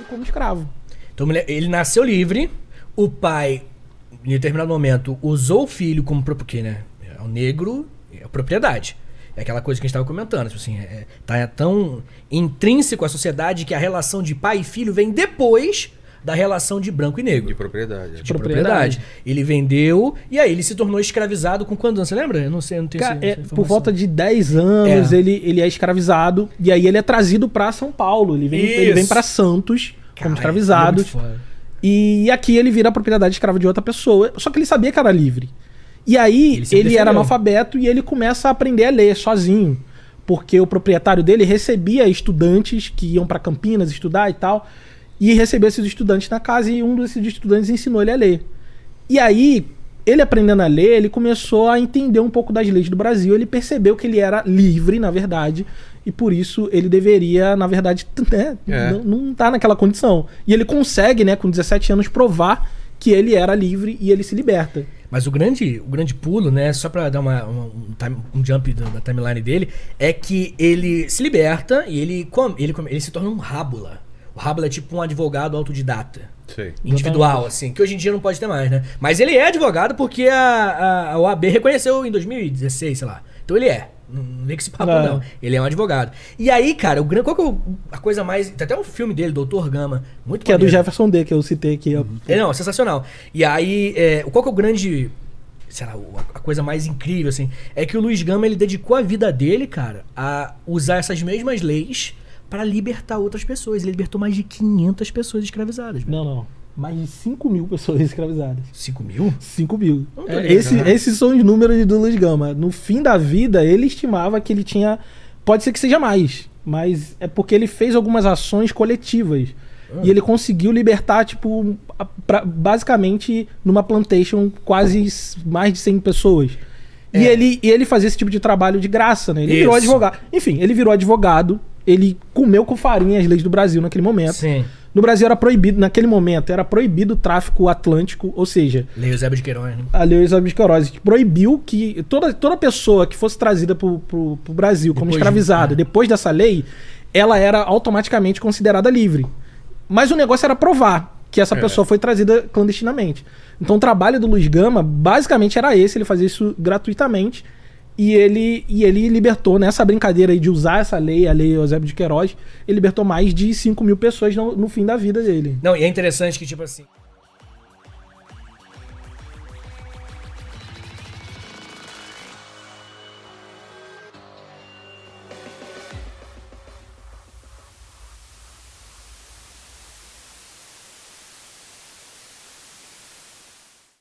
como escravo. Então ele nasceu livre, o pai, em determinado momento, usou o filho como porque, né? É o negro, é a propriedade. É aquela coisa que a gente estava comentando. Tipo assim, tá tão intrínseco à sociedade que a relação de pai e filho vem depois da relação de branco e negro. De propriedade. De propriedade. Ele vendeu e aí ele se tornou escravizado com quantos anos? Você lembra? Eu não sei, eu não tenho essa por volta de 10 anos ele é escravizado e aí ele é trazido pra São Paulo. Ele vem pra Santos como escravizado. E aqui ele vira a propriedade escrava de outra pessoa. Só que ele sabia que era livre. E aí ele era analfabeto e ele começa a aprender a ler sozinho. Porque o proprietário dele recebia estudantes que iam pra Campinas estudar e tal. E recebeu esses estudantes na casa e um desses estudantes ensinou ele a ler. E aí, ele aprendendo a ler, ele começou a entender um pouco das leis do Brasil. Ele percebeu que ele era livre, na verdade, e por isso ele deveria, na verdade, não tá naquela condição. E ele consegue, né, com 17 anos, provar que ele era livre e ele se liberta. Mas o grande pulo, né, só pra dar um jump da timeline dele, é que ele se liberta e ele se torna um rábula. O Rábula é tipo um advogado autodidata. Sei. Individual, assim, que hoje em dia não pode ter mais, né? Mas ele é advogado porque a OAB reconheceu em 2016, sei lá. Então ele é. Não vem com esse papo, não. Ele é um advogado. E aí, cara, qual que é a coisa mais... Tem até um filme dele, Doutor Gama. Muito que maneiro. É do Jefferson D, que eu citei aqui. Não, sensacional. E aí, qual que é o grande... Sei lá, a coisa mais incrível, assim, é que o Luiz Gama, ele dedicou a vida dele, cara, a usar essas mesmas leis para libertar outras pessoas. Ele libertou mais de 500 pessoas escravizadas. Não. Mais de 5 mil pessoas escravizadas. 5 mil? 5 mil. Esses são os números do Luiz Gama. No fim da vida, ele estimava que ele tinha... Pode ser que seja mais, mas é porque ele fez algumas ações coletivas. E ele conseguiu libertar, tipo, basicamente, numa plantation, quase mais de 100 pessoas. E ele fazia esse tipo de trabalho de graça, né? Ele virou advogado. Enfim, ele virou advogado. Ele comeu com farinha as leis do Brasil naquele momento. Sim. No Brasil era proibido, naquele momento, era proibido o tráfico atlântico, ou seja... Lei Eusébio de Queiroz, né? A Lei Eusébio de Queiroz, que proibiu que toda pessoa que fosse trazida pro Brasil como escravizada, depois dessa lei, ela era automaticamente considerada livre. Mas o negócio era provar que essa pessoa foi trazida clandestinamente. Então o trabalho do Luiz Gama, basicamente, era esse, ele fazia isso gratuitamente. E ele libertou, nessa brincadeira aí de usar essa lei, a Lei Eusébio de Queiroz, ele libertou mais de 5 mil pessoas no fim da vida dele. Não, e é interessante que, tipo assim...